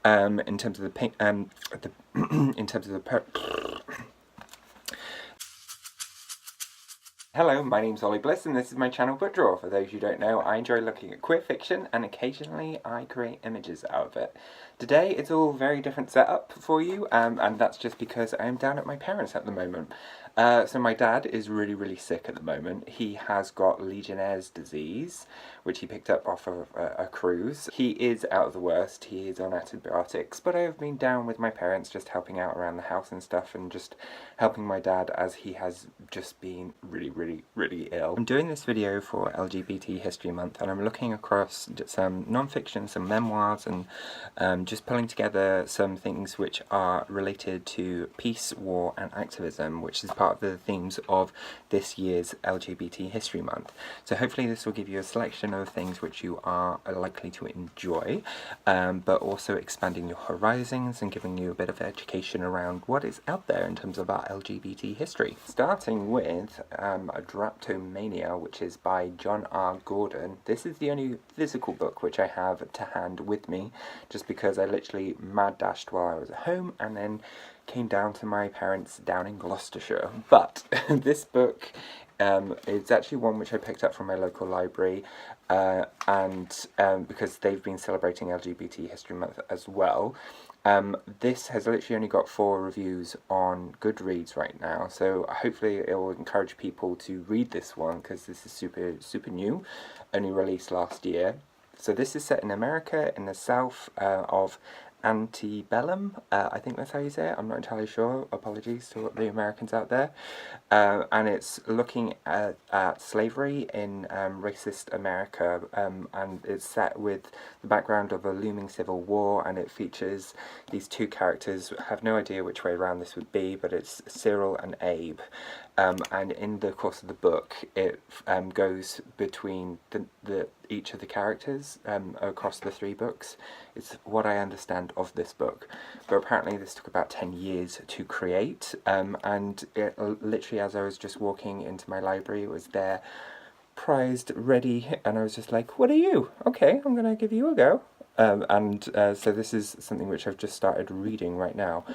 in terms of in terms of the Hello, my name's Ollie Bliss and this is my channel Book Drawer. For those who don't know, I enjoy looking at queer fiction and occasionally I create images out of it. Today it's all very different setup for you, and that's just because I'm down at my parents' at the moment. So my dad is really sick at the moment. He has got Legionnaire's disease, which he picked up off of a cruise. He is out of the worst, he is on antibiotics, but I have been down with my parents just helping out around the house and stuff and just helping my dad as he has just been really ill. I'm doing this video for LGBT History Month and I'm looking across some non-fiction, some memoirs, and just pulling together some things which are related to peace, war and activism, which is part of the themes of this year's LGBT History Month. So hopefully this will give you a selection of things which you are likely to enjoy, but also expanding your horizons and giving you a bit of education around what is out there in terms of our LGBT history. Starting with Drapetomania, which is by John R. Gordon. This is the only physical book which I have to hand with me, just because I literally mad dashed while I was at home and then came down to my parents down in Gloucestershire. But this book is actually one which I picked up from my local library, and because they've been celebrating LGBT History Month as well. This has literally only got 4 reviews on Goodreads right now, so hopefully it will encourage people to read this one, because this is super new, only released last year. So this is set in America, in the south of Antebellum, I think that's how you say it, I'm not entirely sure, apologies to the Americans out there, and it's looking at slavery in racist America, and it's set with the background of a looming civil war, and it features these 2 characters. I have no idea which way around this would be, but it's Cyril and Abe. And in the course of the book, it goes between each of the characters across the 3 books. It's what I understand of this book. But apparently this took about 10 years to create, and it, literally as I was just walking into my library, it was there, prized, ready, and I was just like, what are you? Okay, I'm going to give you a go. So this is something which I've just started reading right now.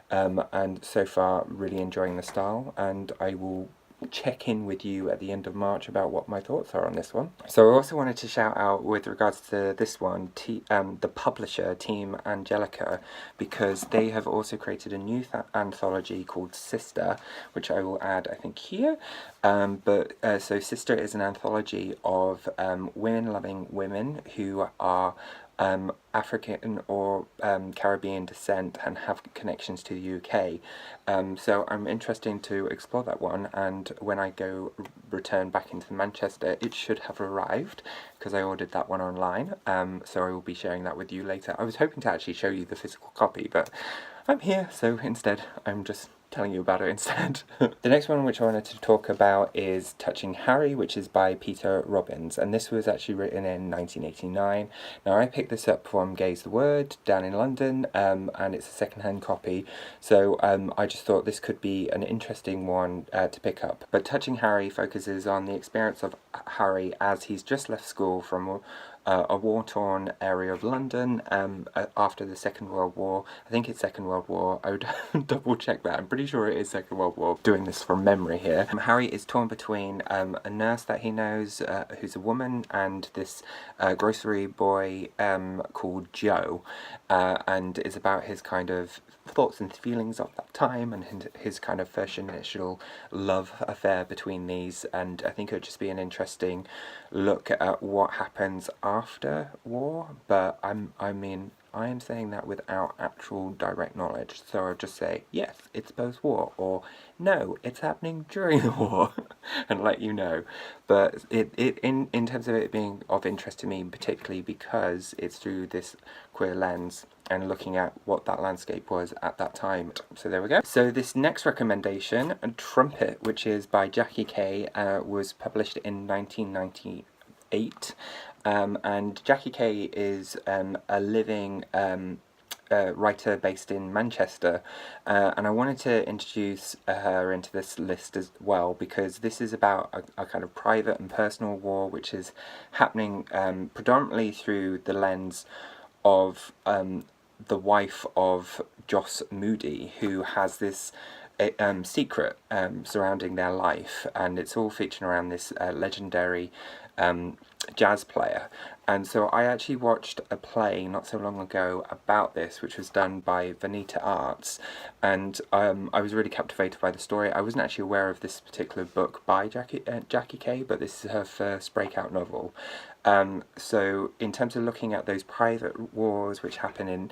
And so far really enjoying the style, and I will check in with you at the end of March about what my thoughts are on this one. So I also wanted to shout out with regards to this one, the publisher, Team Angelica, because they have also created a new anthology called Sista, which I will add, I think, here. So Sista is an anthology of women-loving women who are African or Caribbean descent and have connections to the UK. So I'm interested to explore that one, and when I return back into Manchester, it should have arrived, because I ordered that one online, so I will be sharing that with you later. I was hoping to actually show you the physical copy, but I'm here, so instead I'm just telling you about it instead. The next one which I wanted to talk about is Touching Harry, which is by Peter Robbins, and this was actually written in 1989. Now I picked this up from Gay's the Word down in London, and it's a second-hand copy, so I just thought this could be an interesting one to pick up. But Touching Harry focuses on the experience of Harry as he's just left school from a war-torn area of London after the Second World War. I think it's Second World War. I would double check that. I'm pretty sure it is Second World War. Doing this from memory here. Harry is torn between a nurse that he knows who's a woman and this grocery boy called Joe, and it's about his kind of thoughts and feelings of that time and his kind of first initial love affair between these, and I think it would just be an interesting look at what happens after war, but I mean I am saying that without actual direct knowledge, so I'll just say, yes, it's post-war, or no, it's happening during the war, and let you know. But in terms of it being of interest to me, particularly because it's through this queer lens, and looking at what that landscape was at that time. So there we go. So this next recommendation, Trumpet, which is by Jackie Kay, was published in 1998. And Jackie Kay is a living writer based in Manchester, and I wanted to introduce her into this list as well, because this is about a kind of private and personal war which is happening predominantly through the lens of the wife of Joss Moody, who has this secret surrounding their life, and it's all featuring around this legendary jazz player. And so I actually watched a play not so long ago about this, which was done by Veneta Arts, and I was really captivated by the story. I wasn't actually aware of this particular book by Jackie Kay, but this is her first breakout novel. So in terms of looking at those private wars which happen in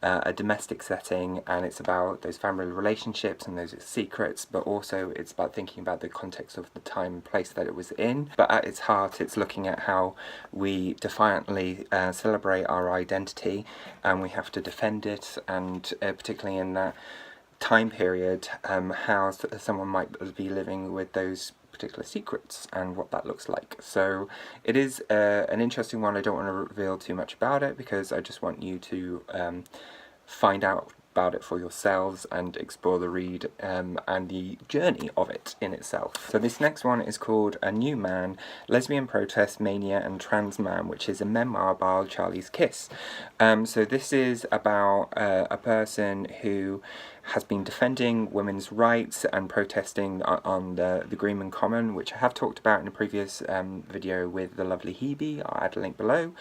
a domestic setting, and it's about those family relationships and those secrets, but also it's about thinking about the context of the time and place that it was in. But at its heart, it's looking at how we defiantly celebrate our identity, and we have to defend it, and particularly in that time period, how someone might be living with those particular secrets and what that looks like. So it is an interesting one. I don't want to reveal too much about it because I just want you to find out about it for yourselves and explore the read and the journey of it in itself. So this next one is called A New Man, Lesbian Protest, Mania and Trans Man, which is a memoir by Charlie's Kiss. So this is about a person who has been defending women's rights and protesting on the Greenham Common, which I have talked about in a previous video with the lovely Hebe. I'll add a link below.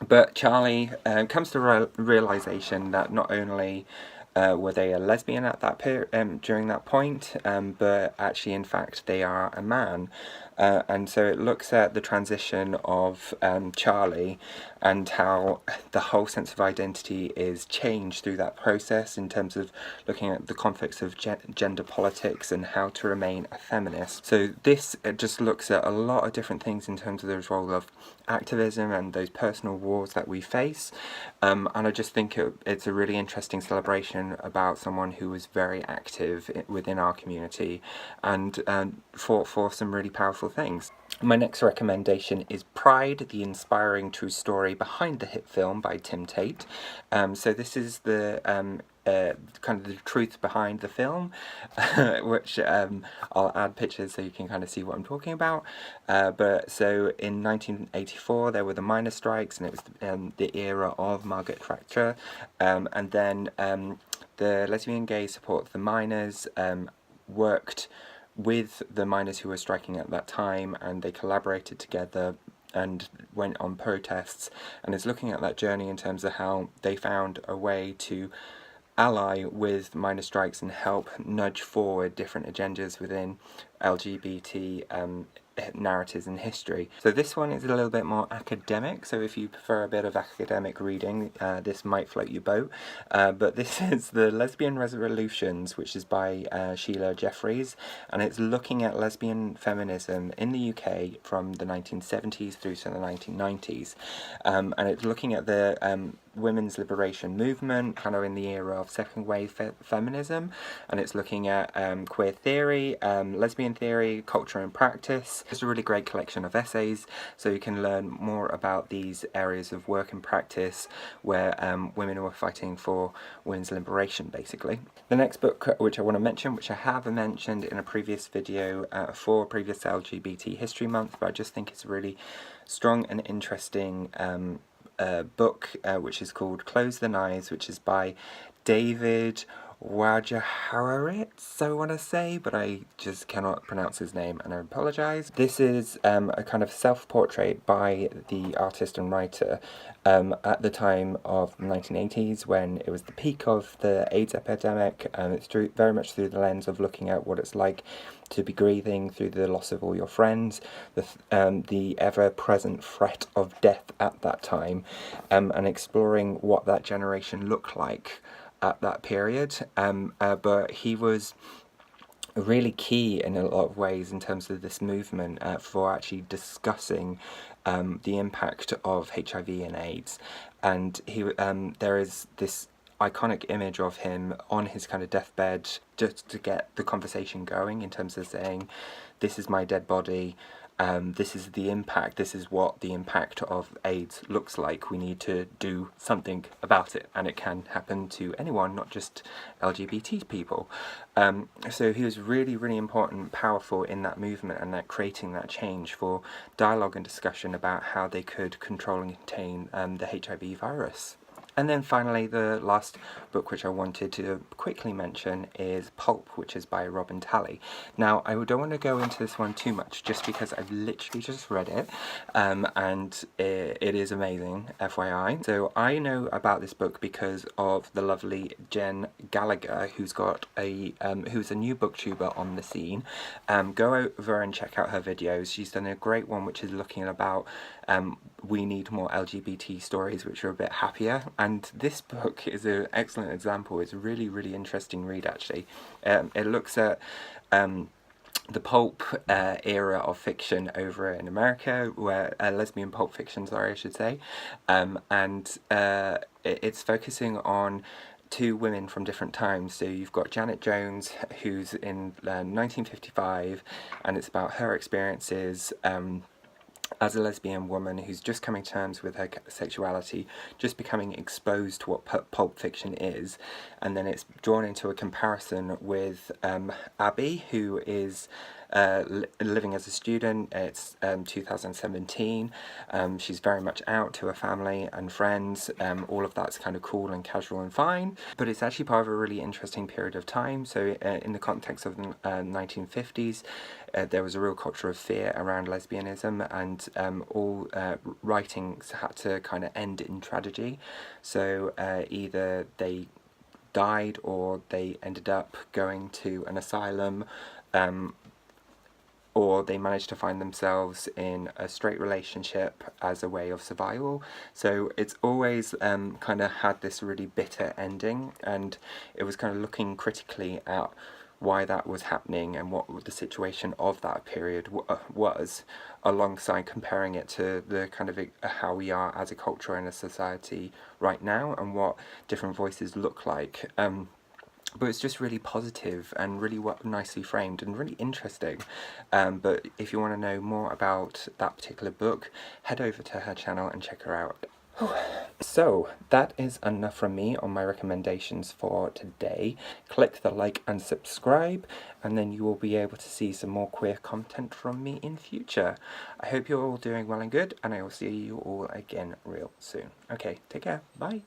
But Charlie comes to the realisation that not only were they a lesbian at that during that point, but actually in fact they are a man. And so it looks at the transition of Charlie and how the whole sense of identity is changed through that process in terms of looking at the conflicts of gender politics and how to remain a feminist. So this just looks at a lot of different things in terms of the role of activism and those personal wars that we face. And I just think it's a really interesting celebration about someone who was very active within our community and fought for some really powerful things. My next recommendation is Pride, the inspiring true story behind the hit film by Tim Tate. So this is the kind of the truth behind the film, which I'll add pictures so you can kind of see what I'm talking about. But so in 1984 there were the miners' strikes, and it was the era of Margaret Thatcher, and then the lesbian gay support of the miners worked with the miners who were striking at that time, and they collaborated together and went on protests, and is looking at that journey in terms of how they found a way to ally with miners' strikes and help nudge forward different agendas within LGBT narratives in history. So this one is a little bit more academic, so if you prefer a bit of academic reading, this might float your boat. But this is The Lesbian Resolutions, which is by Sheila Jeffries, and it's looking at lesbian feminism in the UK from the 1970s through to the 1990s. And it's looking at the women's liberation movement, kind of in the era of second wave feminism, and it's looking at queer theory, lesbian theory, culture and practice. It's a really great collection of essays, so you can learn more about these areas of work and practice where women were fighting for women's liberation, basically. The next book which I want to mention, which I have mentioned in a previous video for previous LGBT History Month, but I just think it's a really strong and interesting book, which is called Close the Knives, which is by David Wojnarowiz, I want to say, but I just cannot pronounce his name and I apologise. This is a kind of self-portrait by the artist and writer at the time of the 1980s, when it was the peak of the AIDS epidemic, and it's very much through the lens of looking at what it's like to be grieving through the loss of all your friends, the ever-present threat of death at that time, and exploring what that generation looked like at that period. But he was really key in a lot of ways in terms of this movement for actually discussing the impact of HIV and AIDS. And he there is this iconic image of him on his kind of deathbed, just to get the conversation going in terms of saying, this is my dead body, this is the impact, this is what the impact of AIDS looks like, we need to do something about it, and it can happen to anyone, not just LGBT people. So he was really, really important, powerful in that movement and that creating that change for dialogue and discussion about how they could control and contain the HIV virus. And then finally, the last book which I wanted to quickly mention is Pulp, which is by Robin Talley. Now, I don't want to go into this one too much, just because I've literally just read it, and it is amazing, FYI. So I know about this book because of the lovely Jen Gallagher, who's got who's a new booktuber on the scene. Go over and check out her videos. She's done a great one which is looking about we need more LGBT stories which are a bit happier, and this book is an excellent example. It's a really, really interesting read, actually. It looks at the pulp era of fiction over in America, where lesbian pulp fiction, sorry, I should say, and it's focusing on two women from different times. So you've got Janet Jones, who's in 1955, and it's about her experiences as a lesbian woman who's just coming to terms with her sexuality, just becoming exposed to what pulp fiction is, and then it's drawn into a comparison with Abby, who is living as a student. It's 2017. She's very much out to her family and friends. All of that's kind of cool and casual and fine, but it's actually part of a really interesting period of time. So in the context of the 1950s, there was a real culture of fear around lesbianism, and all writings had to kind of end in tragedy. So either they died or they ended up going to an asylum, or they managed to find themselves in a straight relationship as a way of survival. So it's always kind of had this really bitter ending, and it was kind of looking critically at why that was happening and what the situation of that period was, alongside comparing it to the kind of how we are as a culture and a society right now and what different voices look like. But it's just really positive and really nicely framed and really interesting. But if you want to know more about that particular book, head over to her channel and check her out. So, that is enough from me on my recommendations for today. Click the like and subscribe, and then you will be able to see some more queer content from me in future. I hope you're all doing well and good, and I will see you all again real soon. Okay, take care. Bye.